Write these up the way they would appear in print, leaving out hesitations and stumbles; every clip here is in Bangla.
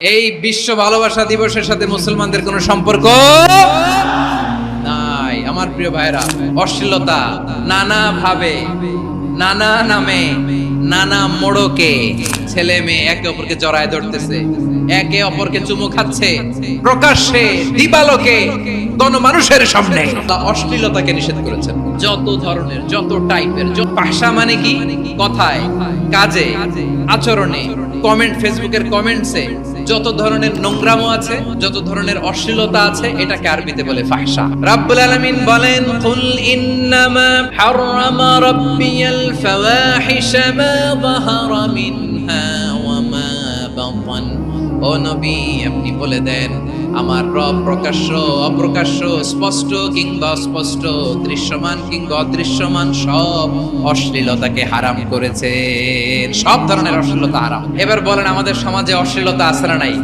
এই বিশ্ব ভালোবাসা দিবসের সাথে মুসলমানদের কোনো সম্পর্ক নাই। আমার প্রিয় ভাইরা, অশ্লীলতা নানা ভাবে, নানা নামে, নানা মোড়কে ছেলে মেয়ে একে অপরকে জড়ায় ধরতেছে, একে অপরকে চুমু খাচ্ছে প্রকাশ্যে দিবালোকে গণমানুষের সামনে। অশ্লীলতাকে নিষেধ করেছেন। যত ধরনের, যত টাইপের, ভাষা মানে কি, কথায়, কাজে, আচরণে, কমেন্ট, ফেসবুকের কমেন্টসে যত ধরনের নোংরামো আছে, যত ধরনের অশ্লীলতা আছে, এটাকে আরবিতে বলে ফাহশা। রাব্বুল আলামিন বলেন, কুল ইন্নামা হারামা রাব্বিয়াল ফাওয়াহিশা মা যাহারা মিনহা ওয়া মা বাতান। ও নবী, আপনি বলে দেন, আমার রব প্রকাশ্য, অপ্রকাশ্য, স্পষ্ট কিংবা অস্পষ্ট, দৃশ্যমান কিংবা অদৃশ্যমান সব অশ্লীলতাকে হারাম করেছেন। সব ধরনের অশ্লীলতা হারাম। এবার বলেন, আমাদের সমাজে অশ্লীলতা আছে না নাই?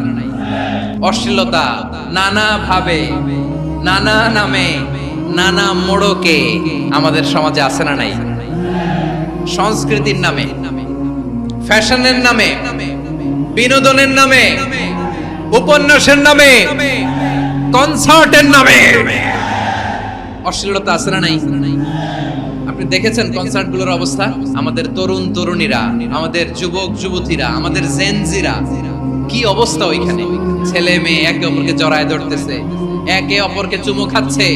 অশ্লীলতা নানা ভাবে, নানা নামে, নানা মোড়কে আমাদের সমাজে আছে না নাই? সংস্কৃতির নামে, ফ্যাশনের নামে, বিনোদনের নামে, উপন্যাসের নামে, কনসার্টের নামে অশ্লীলতা আছে না নাই? আপনি দেখেছেন কনসার্ট গুলোর অবস্থা? আমাদের তরুণ তরুণীরা, আমাদের যুবক যুবতীরা, আমাদের জেনজিরা, কি অবস্থা ওইখানে! ছেলে মেয়ে একে অপরকে জড়ায় ধরতেছে, একে অপরকে চুমু খাচ্ছে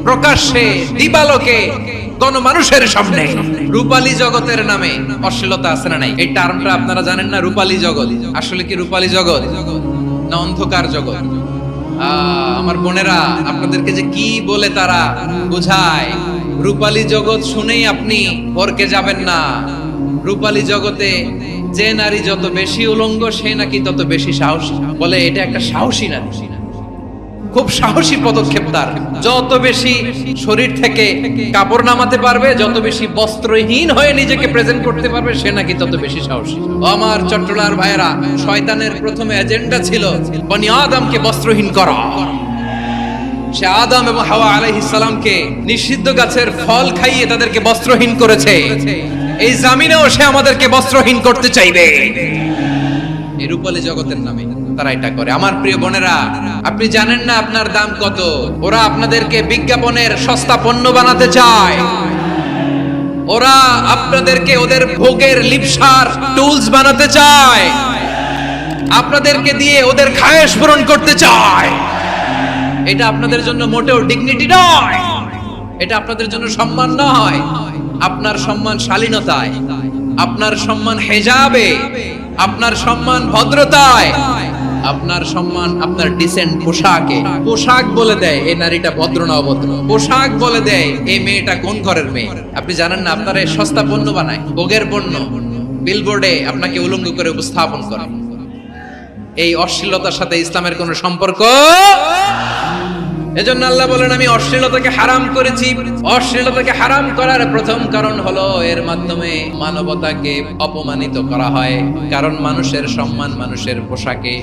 প্রকাশ্যে দিবালোকে গণমানুষের সামনে। রূপালী জগতের নামে অশ্লীলতা আছে না নাই? এই টার্মটা আপনারা জানেন না? রূপালী জগৎ আসলে কি রূপালী জগৎ না অন্ধকার জগৎ? আমার বোনেরা, আপনাদেরকে যে কি বলে তারা বোঝায়, রূপালী জগৎ শুনেই আপনি ভরকে যাবেন না। রূপালী জগতে যে নারী যত বেশি উলঙ্গ, সে নাকি তত বেশি সাহসী। বলে এটা একটা সাহসী নারী, খুব সাহসী পদক্ষেপ তার। যত বেশি শরীর থেকে কাপড় নামাতে পারবে, যত বেশি বস্ত্রহীন হয়ে নিজেকে প্রেজেন্ট করতে পারবে, সে নাকি তত বেশি সাহসী। আমার চট্টলার ভাইয়েরা, শয়তানের প্রথমে এজেন্ডা ছিল বনি আদমকে বস্ত্রহীন করা। সে আদম এবং হাওয়া আলাইহিস সালামকে নিষিদ্ধ গাছের ফল খাইয়ে তাদেরকে বস্ত্রহীন করেছে। এই জামিনেও সে আমাদেরকে বস্ত্রহীন করতে চাইবে। এই রূপালী জগতের নামে তারা এটা করে। আমার প্রিয় বোনেরা, আপনি জানেন না আপনার দাম কত? ওরা আপনাদেরকে বিজ্ঞাপনের সস্তা পণ্য বানাতে চায়। ওরা আপনাদেরকে ওদের ভোগের লিপসার টুলস বানাতে চায়। আপনাদেরকে দিয়ে ওদের খায়েশ পূরণ করতে চায়। এটা আপনাদের জন্য মোটেও ডিগনিটি নয়, এটা আপনাদের জন্য সম্মান নয়। আপনার সম্মান শালীনতায়, আপনার সম্মান হেজাবে, আপনার সম্মান ভদ্রতায়, আপনার সম্মান আপনার ডিসেন্ট পোশাকে। পোশাক বলে দেয় এই নারীটা ভদ্র না অভদ্র। পোশাক বলে দেয় এই মেয়েটা কোন ঘরের মেয়ে। আপনি জানেন না? আপনারা সস্তা পণ্য বানায়, ভোগের পণ্য, বিলবোর্ডে আপনাকে উলঙ্গ করে উপস্থাপন করে। এই অশ্লীলতার সাথে ইসলামের কোনো সম্পর্ক। এজন্য আল্লাহ বলেন, আমি অশ্লীলতাকে হারাম করেছি। অশ্লীলতাকে হারাম করার প্রথম কারণ হলো এর মাধ্যমে মানবতাকে অপমানিত করা হয়। কারণ মানুষের সম্মান মানুষের পোশাকে।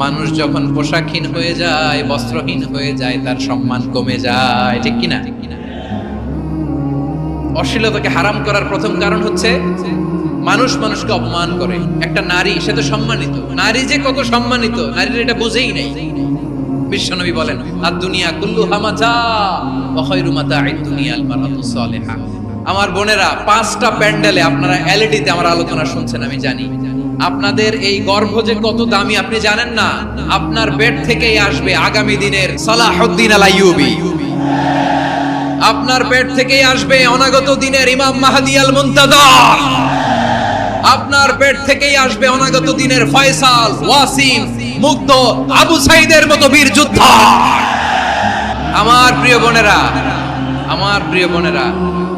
মানুষ যখন পোশাকহীন হয়ে যায়, বস্ত্রহীন হয়ে যায়, তার সম্মান কমে যায়। ঠিক কিনা? অশ্লীলতাকে হারাম করার প্রথম কারণ হচ্ছে মানুষ মানুষকে অপমান করে। একটা নারী, সে তো সম্মানিত। নারী যে কত সম্মানিত, নারীর এটা বুঝেই নাই। বিশ্বনবী বলেন, আদ-দুনিয়া কুল্লুহা মাতা ওয়া খায়রু মাতা'আদ দুনিয়া আল মারআতুস সালিহা। আমার বোনেরা, 5টা প্যান্ডেলে আপনারা এলইডিতে আমার আলোচনা শুনছেন, আমি জানি। আপনাদের এই গর্ভ যে কত দামি আপনি জানেন না। আপনার পেট থেকেই আসবে আগামী দিনের সালাহুদ্দিন আল আইয়ুবী। আপনার পেট থেকেই আসবে অনাগত দিনের ইমাম মাহদী আল মুনতাযর। আপনার পেট থেকেই আসবে অনাগত দিনের ফয়সাল, ওয়াসিম, মুগ্ধ, আবু সাইদের মতো বীর যোদ্ধা। আমার প্রিয় বোনেরা, আমার প্রিয় বোনেরা,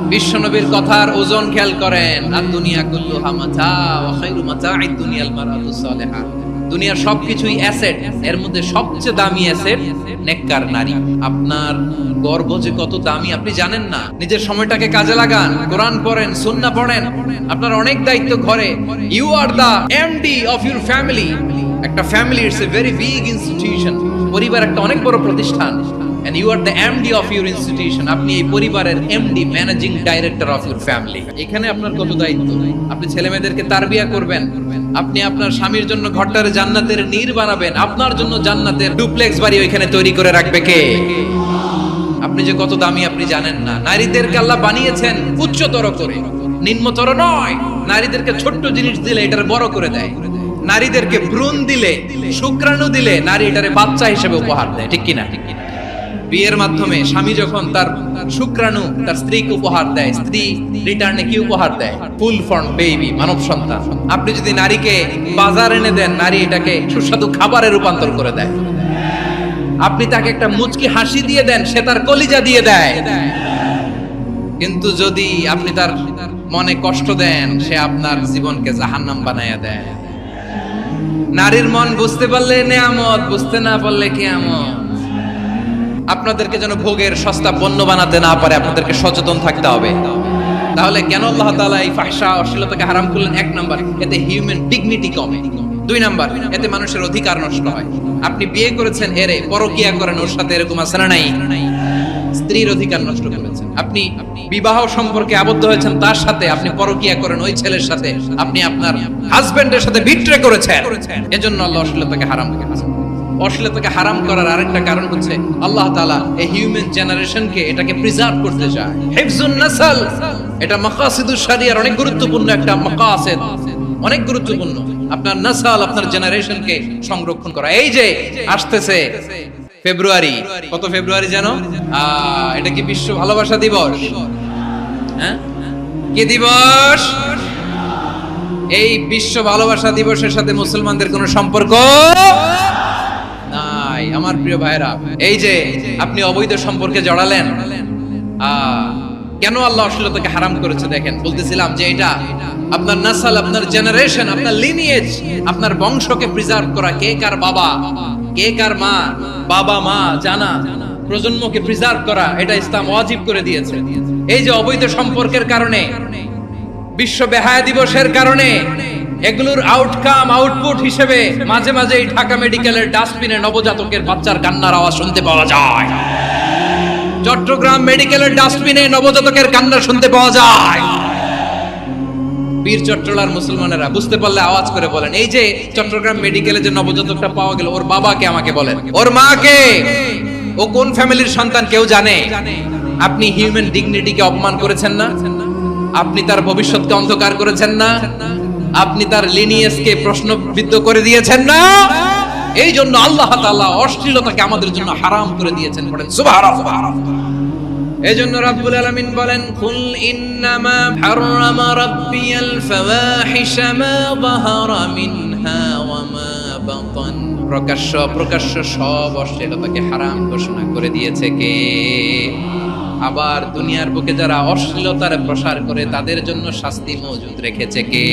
বিশ্বনবীর কথার ওজন খেয়াল করেন। আদ-দুনিয়া কুল্লুহা মাতা ওয়া খায়রু মাতা'আদ দুনিয়া আল মারআতুস সালিহা। দুনিয়ার সবকিছুই অ্যাসেট, এর মধ্যে সবচেয়ে দামি অ্যাসেট নেককার নারী। আপনার গর্ভ যে কত দামি আপনি জানেন না। নিজের সময়টাকে কাজে লাগান, কোরআন পড়েন, সুন্নাহ পড়েন। আপনার অনেক দায়িত্ব ঘরে। You are the MD of your family. একটা family it's a very big institution. পরিবার একটা অনেক বড় প্রতিষ্ঠান। and you are the MD of your institution, আপনি এই পরিবারের MD, managing director of your family. এখানে আপনার কত দায়িত্ব। আপনি ছেলেমেয়েদেরকে তারবিয়া করবেন, আপনি আপনার স্বামীর জন্য ঘরটারে জান্নাতের নীর বানাবেন, আপনার জন্য জান্নাতের ডুপ্লেক্স বাড়ি ওইখানে তৈরি করে রাখবে কে? আপনি যে কত দামি আপনি জানেন না। নারীদেরকে আল্লাহ বানিয়েছেন উচ্চতর করে, নিম্নতর নয়। নারীদেরকে ছোট্ট জিনিস দিলে এটার বড় করে দেয়, নারীদেরকে ভ্রূণ দিলে, শুক্রাণু দিলে নারী এটারে বাচ্চা হিসেবে উপহার দেয়, ঠিক কিনা? বিয়ের মাধ্যমে স্বামী যখন তার শুক্রাণু তার স্ত্রীকে উপহার দেয়, স্ত্রী রিটার্নে কি উপহার দেয়? ফুল ফর্ম বেবি, মানব সন্তান। আপনি যদি নারীকে বাজার এনে দেন, নারী এটাকে সুস্বাদু খাবারে রূপান্তর করে দেয়। আপনি তাকে একটা মুচকি হাসি দিয়ে দেন, সে তার কলিজা দিয়ে দেয়। কিন্তু যদি আপনি তার মনে কষ্ট দেন, সে আপনার জীবনকে জাহান্নাম বানায়া দেয়। নারীর মন বুঝতে পারলে নেয়ামত, বুঝতে না পারলে কিয়ামত। আপনাদেরকে যেন ভোগের সস্তা পণ্য বানাতে না পারে, আপনাদেরকে সচেতন থাকতে হবে। তাহলে কেন আল্লাহ তাআলা এই ফাহশা অশ্লীলতাকে হারাম করলেন? 1 নাম্বার, এতে হিউম্যান ডিগনিটি কমে। 2 নাম্বার, এতে মানুষের অধিকার নষ্ট হয়। আপনি বিয়ে করেছেন, এরে পরকিয়া করেন, ওর সাথে এরকম আছে না নাই? স্ত্রীর অধিকার নষ্ট করেছেন। আপনি বিবাহ সম্পর্কে আবদ্ধ হয়েছেন তার সাথে, আপনি পরকিয়া করেন ওই ছেলের সাথে, আপনি আপনার হাজবেন্ডের সাথে বিট্রে করেছেন। এজন্য আল্লাহ অশ্লীলতাকে হারাম করেছেন। অশ্লীলতাকে হারাম করার আরেকটা কারণ হচ্ছে আল্লাহ তাআলা এই হিউম্যান জেনারেশনকে এটাকে প্রিজার্ভ করতে চায়। হিফজুন নাসল, এটা মাকাসিদুশ শরিয়ার অনেক গুরুত্বপূর্ণ একটা মাকাসিদ, অনেক গুরুত্বপূর্ণ। আপনার নাসল, আপনার জেনারেশনকে সংরক্ষণ করা। এই যে আসতেছে ফেব্রুয়ারি, কত ফেব্রুয়ারি জানো? এটা কি বিশ্ব ভালোবাসা দিবস? হ্যাঁ, কি দিবস? এই বিশ্ব ভালোবাসা দিবসের সাথে মুসলমানদের কোনো সম্পর্ক নাই। আমার প্রিয় ভাইরা, এই যে আপনি অবৈধ সম্পর্কে জড়ালেন, কেন আল্লাহ অশ্লীলতাকে হারাম করেছে? দেখেন, বলতেছিলাম যে এটা আপনার নাসল, আপনার জেনারেশন, আপনার লিনিয়েজ, আপনার বংশকে প্রিজার্ভ করা। কে কার বাবা, কে কার মা, বাবা মা জানা, প্রজন্মকে প্রিজার্ভ করা, এটা ইসলাম ওয়াজিব করে দিয়েছে। এই যে অবৈধ সম্পর্কের কারণে, বিশ্ব বেহায়া দিবসের কারণে, এগুলোর আউটকাম, আউটপুট হিসেবে মাঝে মাঝে এই ঢাকা মেডিকেলের ডাস্টবিনে নবজাতকের বাচ্চার কান্নার আওয়াজ শুনতে পাওয়া যায়। চট্টগ্রাম মেডিকেলের ডাস্টবিনে নবজাতকের কান্না শুনতে পাওয়া যায়। বীর চট্টলার মুসলমানেরা বুঝতে পারলে আওয়াজ করে বলেন, এই যে চট্টগ্রাম মেডিকেলে যে নবজাতকটা পাওয়া গেল, ওর বাবাকে আমাকে বলেন, ওর মাকে, ও কোন ফ্যামিলির সন্তান কেউ জানে? আপনি হিউম্যান ডিগনিটিকে অপমান করেছেন না? আপনি তার ভবিষ্যৎকে অন্ধকার করেছেন না? আপনি তার লিনিয়েজকে প্রশ্নবিদ্ধ করে দিয়েছেন না? এই জন্য আল্লাহ তাআলা অশ্লীলতাকে আমাদের জন্য হারাম করে দিয়েছেন। বলেন সুবহানাল্লাহ। এজন্য রাব্বুল আলামিন বলেন, কুল ইন্নামা হারামা রাব্বিয়াল ফাওয়াহিশা মা যাহারা মিনহা ওয়া মা বাতান। প্রকাশ্য অপ্রকাশ্য সব অশ্লীলতাকে হারাম ঘোষণা করে দিয়েছে কে? আবার দুনিয়ার বুকে যারা অশ্লীলতার প্রসার করে তাদের জন্য শাস্তি মজুদ রেখেছে কে?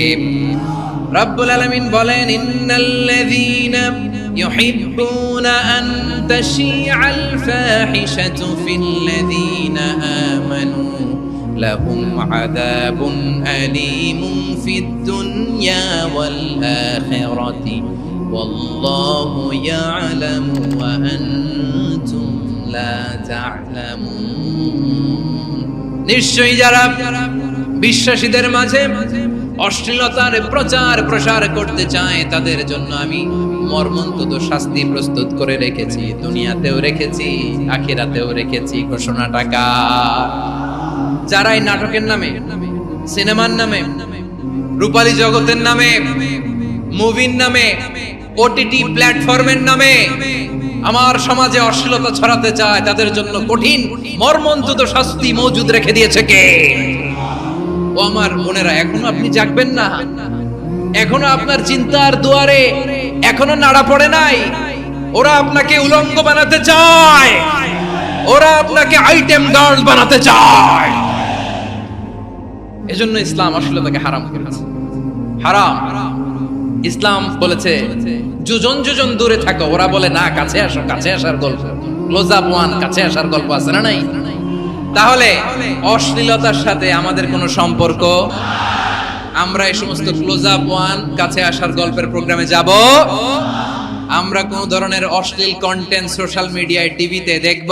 রাব্বুল আলামিন বলেন, ইন্নাল্লাযীনা ইউহিব্বুনা আন তাশিআল ফাহিশাতু ফিল্লাযীনা আমানু লাহুম আযাবুন আলীমুন ফিদ দুনিয়া ওয়াল আখিরাতি ওয়াল্লাহু ইয়া'লামু ওয়া আনতুম লা তা'লামুন। নিশ্চয়ই যারা বিশ্বাসীদের মাঝে অশ্লীলতার প্রচার প্রসার করতে চায় তাদের জন্য আমি মর্মন্তুদ শাস্তি প্রস্তুত করে রেখেছি, দুনিয়াতেও রেখেছি, আখিরাতেও রেখেছি। ঘোষণাটা কার? যারা এই নাটকের নামে, সিনেমার নামে, রূপালী জগতের নামে, মুভির নামে, ওটিটি প্ল্যাটফর্মের নামে আমার সমাজে অশ্লীলতা ছড়াতে চায়, তাদের জন্য কঠিন মর্মন্তুদ শাস্তি মজুদ রেখে দিয়েছে কে? ও আমার বোনেরা, এখনো আপনি জাগবেন না? এখনো আপনার চিন্তার দুয়ারে এখনো নাড়া পড়ে নাই? ওরা আপনাকে উলঙ্গ বানাতে চায়, ওরা আপনাকে আইটেম গার্ল বানাতে চায়। এজন্য ইসলাম অশ্লীলতাকে হারাম করেছে। হারাম। ইসলাম বলেছে যোজন যোজন দূরে থাকো, ওরা বলে না কাছে আসো, কাছে আসার গল্প, ক্লোজ আপ ওয়ান, কাছে আসার গল্প আছে না নাই? তাহলে অশ্লীলতার সাথে আমাদের কোনো সম্পর্ক? আমরা এই সমস্ত ক্লোজ আপ ওয়ান, কাছে আসার গল্পের প্রোগ্রামে যাব? আমরা কোন ধরনের অশ্লীল কন্টেন্ট সোশ্যাল মিডিয়ায়, টিভিতে দেখব?